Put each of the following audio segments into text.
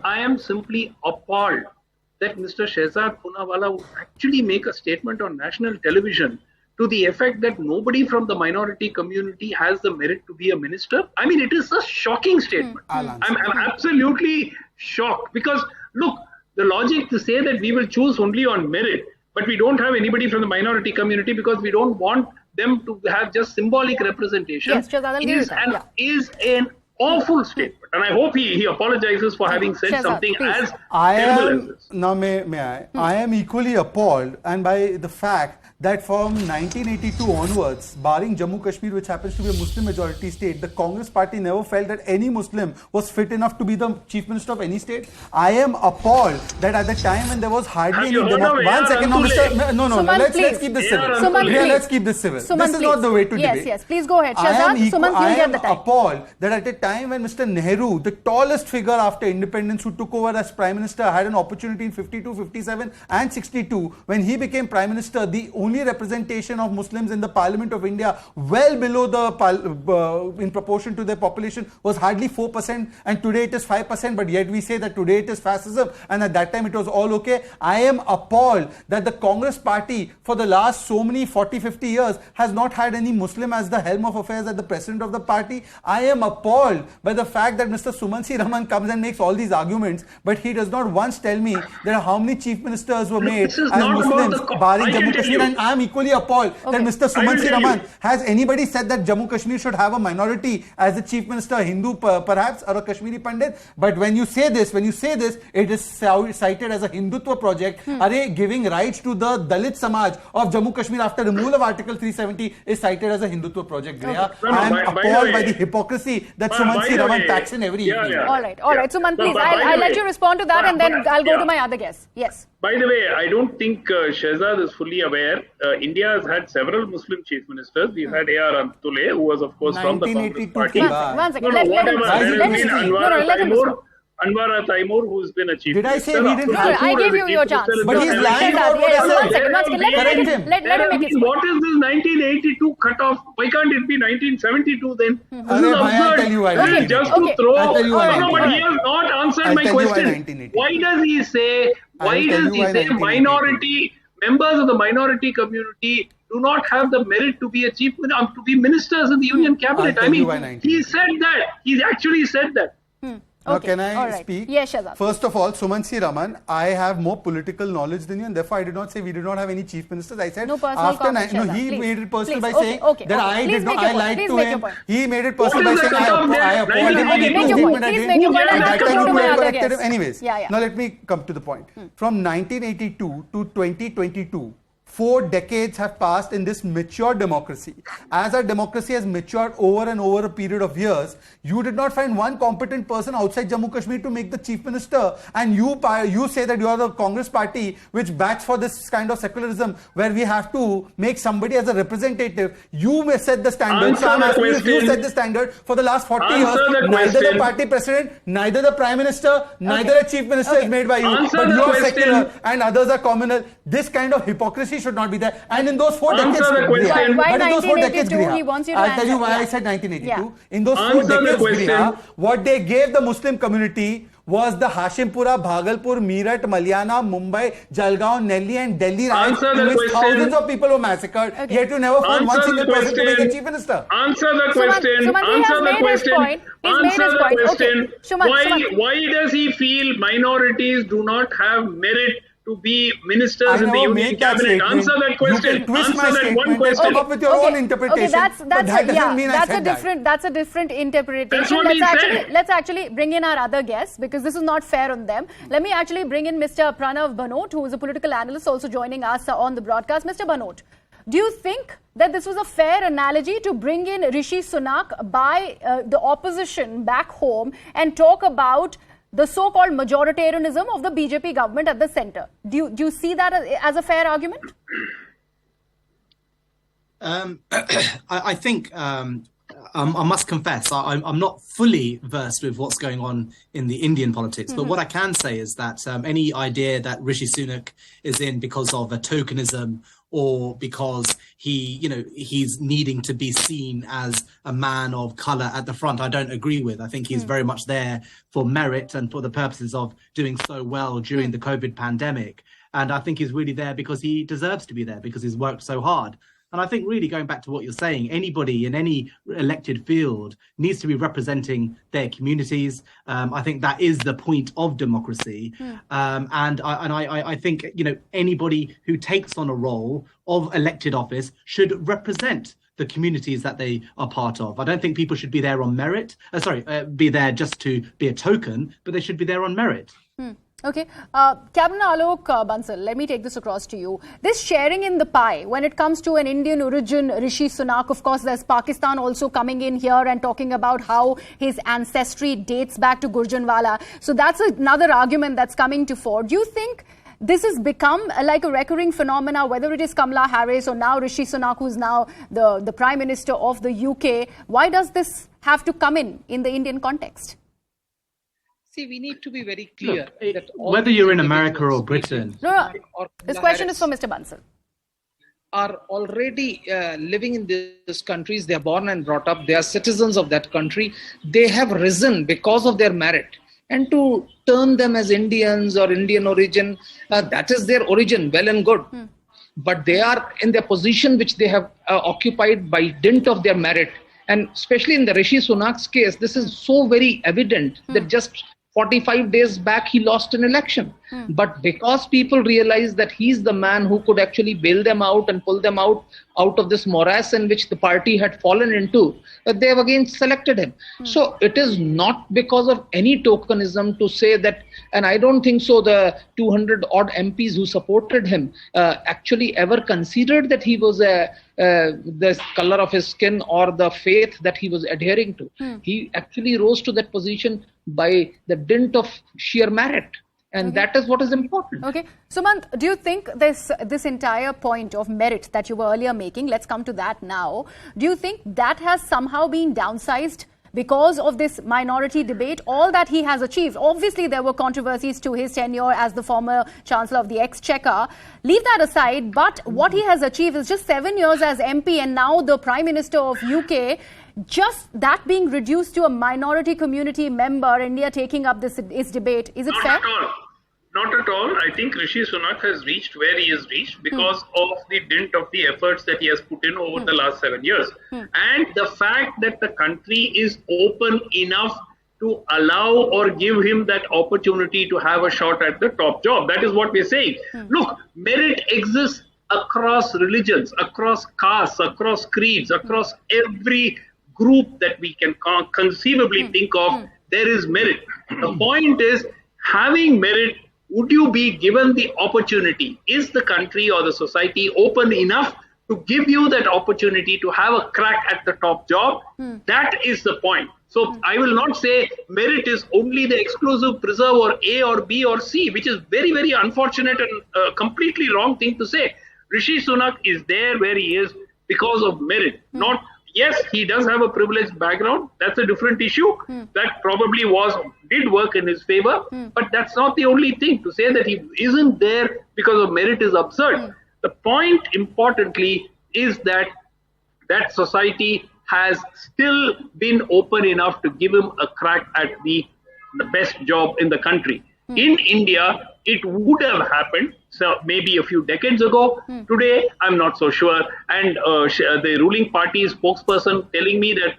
I am simply appalled that Mr. Shehzad Poonawalla would actually make a statement on national television to the effect that nobody from the minority community has the merit to be a minister. I mean, it is a shocking statement. I'm absolutely shocked because, look, the logic to say that we will choose only on merit, but we don't have anybody from the minority community because we don't want them to have just symbolic representation is an awful statement. And I hope he apologizes for having said something as terrible as this. Now, I am equally appalled and by the fact that from 1982 onwards, barring Jammu Kashmir, which happens to be a Muslim majority state, the Congress party never felt that any Muslim was fit enough to be the chief minister of any state. I am appalled that at the time when there was hardly any democracy. One second, let's keep this civil. Let's keep this civil. This is not the way to debate. Yes, please go ahead. I am appalled that at a time when Mr. Nehru, the tallest figure after independence who took over as prime minister, had an opportunity in 52, 57 and 62, when he became prime minister, the only representation of Muslims in the Parliament of India, well below the in proportion to their population, was hardly 4%, and today it is 5%, but yet we say that today it is fascism, and at that time it was all okay. I am appalled that the Congress party for the last so many 40-50 years has not had any Muslim as the helm of affairs, as the president of the party. I am appalled by the fact that Mr. Sumanth C Raman comes and makes all these arguments, but he does not once tell me there are how many chief ministers were made as Muslims, barring Jammu Kashmir. And I am equally appalled that Mr. Sumanth C Raman, has anybody said that Jammu Kashmir should have a minority as the chief minister, a Hindu perhaps, or a Kashmiri Pandit? But when you say this, it is cited as a Hindutva project. Giving rights to the Dalit Samaj of Jammu Kashmir after removal of Article 370 is cited as a Hindutva project. I am appalled by the hypocrisy that Sumanth C Raman packs in every evening. All right. Sumanth, please, I'll let you respond to that and then I'll go to my other guest. Yes. By the way, I don't think Shehzad is fully aware. India has had several Muslim chief ministers. We've had A.R. Antule, who was, of course, from the Congress party. One second. Let him respond. Anwar Taimur, who's been a chief Did I say we didn't have I gave you your chance. But he's lying about what I said. Let him make his What is this 1982 cutoff? Why can't it be 1972 then? This is absurd. I'll tell you why. Just to throw. I'll tell you why. No, but he has not answered my question. Why does he say minority members of the minority community do not have the merit to be to be ministers in the Union cabinet? I mean, he said that. He actually said that. Now, can I speak? Yes, Shehzad. First of all, Sumanth C Raman, I have more political knowledge than you, and therefore I did not say we did not have any chief ministers. I said he made it personal by saying that I lied to him. He made it personal by saying I appointed him. Anyways, now let me come to the point. From 1982 to 2022, 4 decades have passed in this mature democracy. As our democracy has matured over and over a period of years, you did not find one competent person outside Jammu Kashmir to make the chief minister. And you say that you are the Congress party which backs for this kind of secularism where we have to make somebody as a representative. You may set the standard. So I'm asking you, if you set the standard for the last 40 years, neither the party president, neither the prime minister, neither a chief minister is made by you. But you are secular and others are communal. This kind of hypocrisy should not be there. And in those 4 decades, I'll tell you why I said 1982. In those 4 decades, what they gave the Muslim community was the Hashimpura, Bhagalpur, Meerut, Malyana, Mumbai, Jalgaon, Delhi and Delhi riots in which thousands of people were massacred. Yet you never found one single person to make a chief minister. Answer the question. Answer the question. Why does he feel minorities do not have merit to be ministers in the Union cabinet? Answer that question. Answer that one question. Come up with your own interpretation. That's a different interpretation. Let's actually bring in our other guests because this is not fair on them. Let me actually bring in Mr. Pranav Bhanot, who is a political analyst, also joining us on the broadcast. Mr. Bhanot, do you think that this was a fair analogy to bring in Rishi Sunak by the opposition back home and talk about the so-called majoritarianism of the BJP government at the centre? Do you see that as a fair argument? I think I must confess I'm not fully versed with what's going on in the Indian politics, but what I can say is that any idea that Rishi Sunak is in because of a tokenism or because he's needing to be seen as a man of colour at the front, I don't agree with. I think he's very much there for merit and for the purposes of doing so well during the COVID pandemic. And I think he's really there because he deserves to be there, because he's worked so hard. And I think really going back to what you're saying, anybody in any elected field needs to be representing their communities. I think that is the point of democracy. And I think, anybody who takes on a role of elected office should represent the communities that they are part of. I don't think people should be there on merit. Be there just to be a token, but they should be there on merit. Okay. Captain Alok Bansal, let me take this across to you. This sharing in the pie, when it comes to an Indian origin, Rishi Sunak, of course, there's Pakistan also coming in here and talking about how his ancestry dates back to Gurjanwala. So that's another argument that's coming to fore. Do you think this has become like a recurring phenomena, whether it is Kamala Harris or now Rishi Sunak, who's now the Prime Minister of the UK? Why does this have to come in the Indian context? See, we need to be very clear that whether you're in America or Britain. No. This question is for Mr. Bansal. Are already living in these countries. They are born and brought up. They are citizens of that country. They have risen because of their merit. And to term them as Indians or Indian origin, that is their origin, well and good. But they are in their position which they have occupied by dint of their merit. And especially in the Rishi Sunak's case, this is so very evident that just 45 days back, he lost an election. But because people realized that he's the man who could actually bail them out and pull them out of this morass in which the party had fallen into, they have again selected him. So it is not because of any tokenism to say that, and I don't think so, the 200 odd MPs who supported him actually ever considered that he was the color of his skin or the faith that he was adhering to. He actually rose to that position by the dint of sheer merit. And that is what is important. Okay. Sumanth, do you think this entire point of merit that you were earlier making, let's come to that now, do you think that has somehow been downsized because of this minority debate, all that he has achieved? Obviously, there were controversies to his tenure as the former Chancellor of the Exchequer. Leave that aside, but what he has achieved is just 7 years as MP and now the Prime Minister of UK. Just that being reduced to a minority community member, India taking up this debate, is it fair? Not at all. I think Rishi Sunak has reached where he has reached because of the dint of the efforts that he has put in over the last 7 years. And the fact that the country is open enough to allow or give him that opportunity to have a shot at the top job. That is what we're saying. Look, merit exists across religions, across castes, across creeds, across every group that we can conceivably think of. There is merit. The point is, having merit, would you be given the opportunity? Is the country or the society open enough to give you that opportunity to have a crack at the top job? That is the point. So I will not say merit is only the exclusive preserve or A or B or C, which is very, very unfortunate and completely wrong thing to say. Rishi Sunak is there where he is because of merit, not. Yes, he does have a privileged background. That's a different issue. That probably did work in his favor. But that's not the only thing. To say that he isn't there because of merit is absurd. The point, importantly, is that that society has still been open enough to give him a crack at the best job in the country. In India, it would have happened maybe a few decades ago. Today, I'm not so sure. And the ruling party spokesperson telling me that,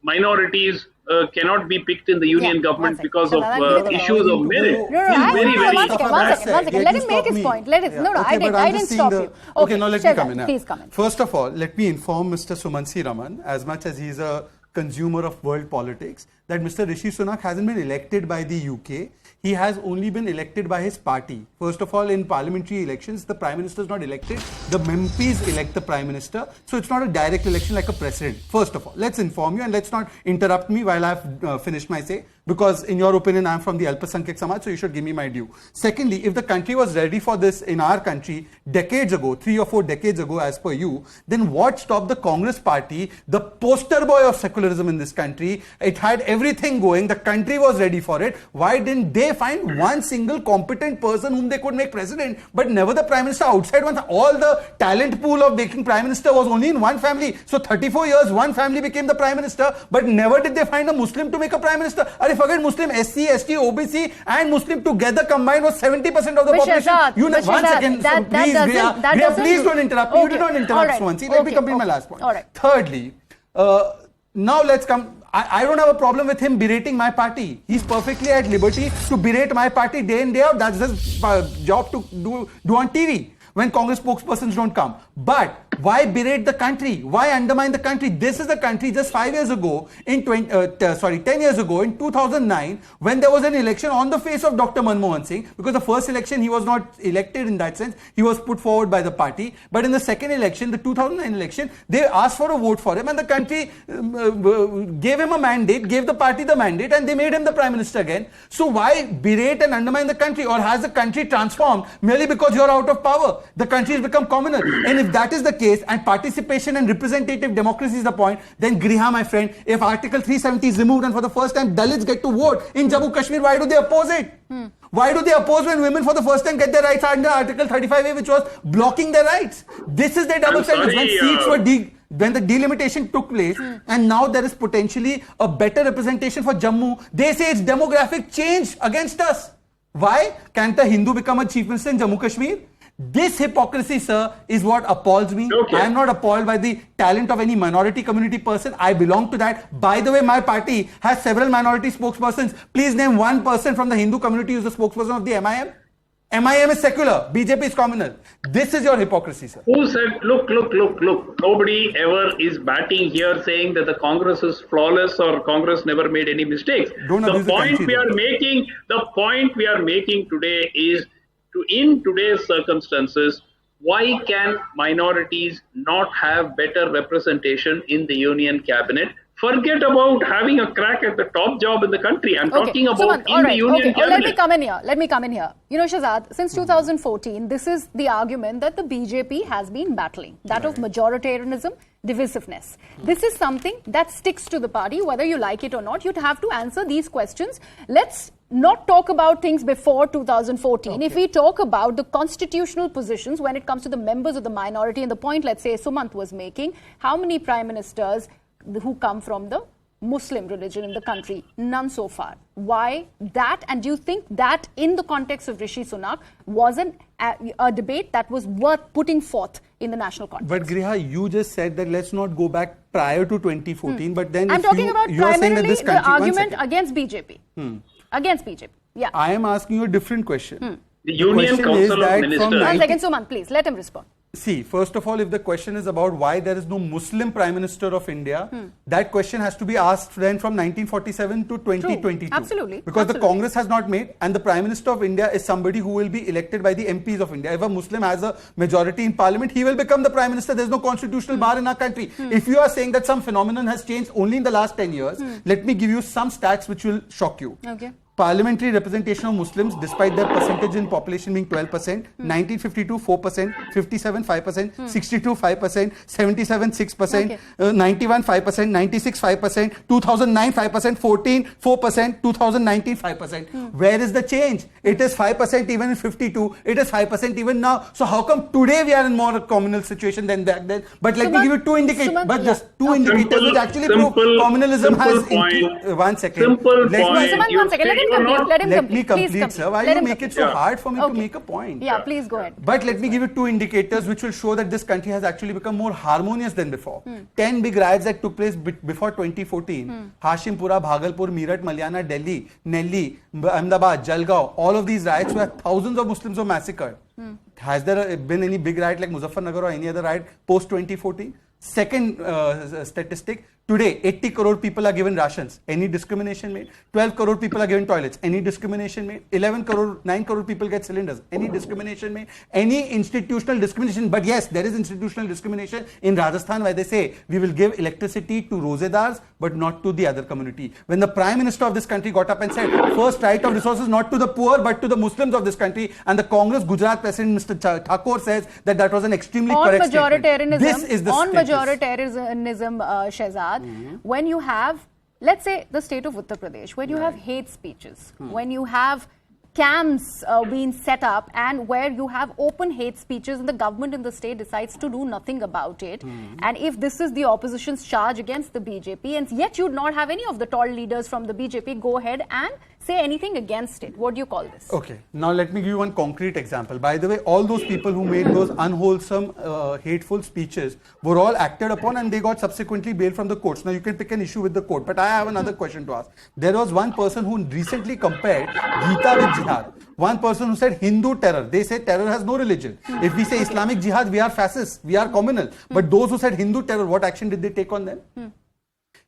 minorities cannot be picked in the union government because of issues of merit. One second. Let him make his point. I didn't stop you. Okay, now let me come in. Please come in. First of all, let me inform Mr. Sumanth C, Raman, as much as he's a consumer of world politics, that Mr. Rishi Sunak hasn't been elected by the UK. He has only been elected by his party. First of all, in parliamentary elections, the Prime Minister is not elected. The MPs elect the Prime Minister. So it's not a direct election like a president. First of all, let's inform you and let's not interrupt me while I've finished my say. because in your opinion, I'm from the Alpasankhyak Samaj, so you should give me my due. Secondly, if the country was ready for this in our country decades ago, 3 or 4 decades ago, as per you, then what stopped the Congress party, the poster boy of secularism in this country? It had everything going. The country was ready for it. Why didn't they find one single competent person whom they could make president, but never the prime minister outside one? All the talent pool of making prime minister was only in one family. So 34 years, one family became the prime minister, but never did they find a Muslim to make a prime minister. Forget Muslim, SC, ST, OBC and Muslim together combined was 70% of the population. Shehzad, One second, please don't interrupt me. Okay. You did not interrupt, Sumanth C. Let me complete my last point. Thirdly, now let's come. I don't have a problem with him berating my party. He's perfectly at liberty to berate my party day in, day out. That's his job to do on TV when Congress spokespersons don't come. But why berate the country? Why undermine the country? This is the country just 5 years ago, 10 years ago, in 2009, when there was an election on the face of Dr. Manmohan Singh, because the first election he was not elected in that sense, he was put forward by the party. But in the second election, the 2009 election, they asked for a vote for him and the country gave him a mandate, gave the party the mandate and they made him the prime minister again. So why berate and undermine the country? Or has the country transformed merely because you're out of power? The country has become communal. And if that is the case, and participation and representative democracy is the point, then Griha, my friend, if Article 370 is removed and for the first time Dalits get to vote in Jammu Kashmir, why do they oppose it? Why do they oppose when women for the first time get their rights under Article 35A, which was blocking their rights? This is their double standards. When seats were when the delimitation took place and now there is potentially a better representation for Jammu, they say it's demographic change against us. Why? Can't a Hindu become a chief minister in Jammu Kashmir? This hypocrisy, sir, is what appalls me. Okay. I am not appalled by the talent of any minority community person. I belong to that. By the way, my party has several minority spokespersons. Please name one person from the Hindu community who is the spokesperson of the MIM. MIM is secular. BJP is communal. This is your hypocrisy, sir. Who said, look. Nobody ever is batting here saying that the Congress is flawless or Congress never made any mistakes. The point we are making today is, in today's circumstances, why can minorities not have better representation in the union cabinet? Forget about having a crack at the top job in the country. I'm talking about Sumanth, the union cabinet. Let me come in here. You know, Shehzad, since 2014, this is the argument that the BJP has been battling, that of majoritarianism, divisiveness. This is something that sticks to the party, whether you like it or not. You'd have to answer these questions. Let's not talk about things before 2014. Okay. If we talk about the constitutional positions when it comes to the members of the minority, and the point, let's say, Sumanth was making, how many prime ministers who come from the Muslim religion in the country? None so far. Why that? And do you think that in the context of Rishi Sunak was a debate that was worth putting forth in the national context? But Griha, you just said that let's not go back prior to 2014, but then I'm talking about primarily the argument against BJP. Against BJP. Yeah. I am asking you a different question. The Union Council of Ministers. 1 second, Sumanth, please, let him respond. See, first of all, if the question is about why there is no Muslim Prime Minister of India, that question has to be asked then from 1947 to 2022. True. Absolutely. Because the Congress has not made, and the Prime Minister of India is somebody who will be elected by the MPs of India. If a Muslim has a majority in Parliament, he will become the Prime Minister. There's no constitutional bar in our country. If you are saying that some phenomenon has changed only in the last 10 years, let me give you some stats which will shock you. Okay. Parliamentary representation of Muslims, despite their percentage in population being 12%, 1952 4%, 57 5%, 62 5%, 77 6%, 91 5%, 96 5%, 2009 5%, 14 4%, 2019 5%. Where is the change? It is 5% even in 52. It is 5% even now. So how come today we are in more communal situation than back then? But let me give you two indicators. But just two indicators which actually prove communalism has. 1 second. Simple point. 1 second. Let me complete, sir. Why you make it so hard for me to make a point? Yeah, please go ahead. But let me give you two indicators which will show that this country has actually become more harmonious than before. 10 big riots that took place before 2014. Hashimpura, Bhagalpur, Meerut, Malyana, Delhi, Nelli, Ahmedabad, Jalgaon, all of these riots where thousands of Muslims were massacred. Has there been any big riot like Muzaffarnagar or any other riot post 2014? Second statistic, Today, 80 crore people are given rations. Any discrimination made? 12 crore people are given toilets. Any discrimination made? 9 crore people get cylinders. Any discrimination made? Any institutional discrimination? But yes, there is institutional discrimination in Rajasthan where they say we will give electricity to Rosedars but not to the other community. When the Prime Minister of this country got up and said, first right of resources not to the poor but to the Muslims of this country, and the Congress Gujarat President Mr. Thakur says that was an extremely correct statement. This is the majoritarianism, Shehzad, when you have, let's say, the state of Uttar Pradesh, when you have hate speeches, when you have camps being set up, and where you have open hate speeches and the government in the state decides to do nothing about it, and if this is the opposition's charge against the BJP, and yet you would not have any of the tall leaders from the BJP go ahead and say anything against it. What do you call this? Okay, now let me give you one concrete example. By the way, all those people who made those unwholesome, hateful speeches were all acted upon and they got subsequently bailed from the courts. Now you can pick an issue with the court, but I have another question to ask. There was one person who recently compared Gita with jihad. One person who said Hindu terror. They say terror has no religion. If we say Islamic jihad, we are fascists, we are communal. But those who said Hindu terror, what action did they take on them?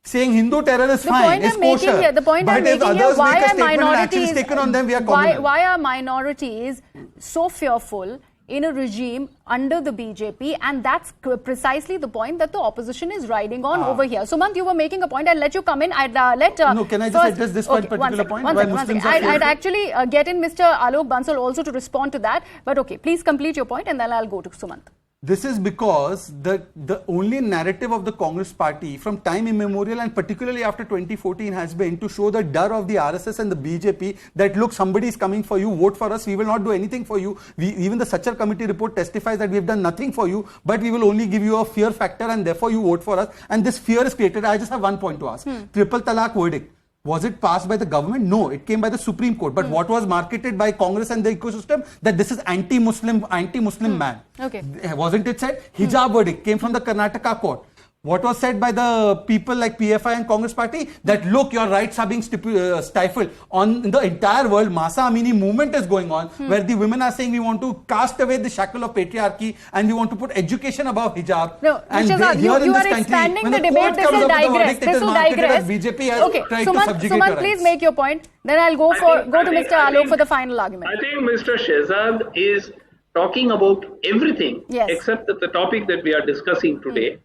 Saying Hindu terror is fine, is kosher. The point but I'm if making others here, make a statement and action is taken on them, we are communal. Why are minorities so fearful in a regime under the BJP? And that's precisely the point that the opposition is riding on over here. Sumanth, you were making a point. I'll let you come in. No, can I just address this particular point? I'd actually get in Mr. Alok Bansal also to respond to that. But okay, please complete your point and then I'll go to Sumanth. This is because the only narrative of the Congress party from time immemorial and particularly after 2014 has been to show the dar of the RSS and the BJP that look, somebody is coming for you, vote for us, we will not do anything for you. Even the Sachar committee report testifies that we have done nothing for you, but we will only give you a fear factor and therefore you vote for us. And this fear is created. I just have one point to ask. Triple Talaq verdict. Was it passed by the government? No, it came by the Supreme Court. But what was marketed by Congress and the ecosystem? That this is anti-Muslim man. Okay. Wasn't it said? Hijab verdict came from the Karnataka court. What was said by the people like PFI and Congress party? That look, your rights are being stifled. In the entire world, Masa Amini movement is going on, where the women are saying we want to cast away the shackle of patriarchy and we want to put education above hijab. No, and Shehzad, you are expanding the debate. This will digress. BJP has tried to subjugate your Sumanth, please make your point. Then I'll go to Mr. Alok for the final argument. I think Mr. Shehzad is talking about everything except the topic that we are discussing today.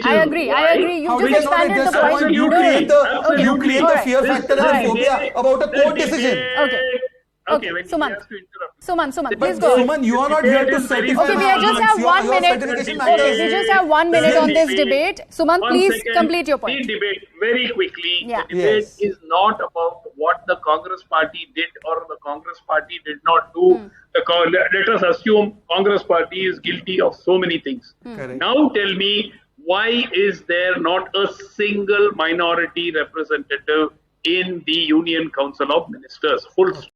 I agree. You just expanded the point. You create the fear factor and phobia about a court decision. Okay, Sumanth, please go. Sumanth, you are not here to certify. Okay, we just have 1 minute. Okay, we just have 1 minute on this debate. Sumanth, please complete your point. The debate very quickly. The debate is not about what the Congress party did or the Congress party did not do. Let us assume Congress party is guilty of so many things. Now tell me, why is there not a single minority representative in the Union Council of Ministers? Full stop.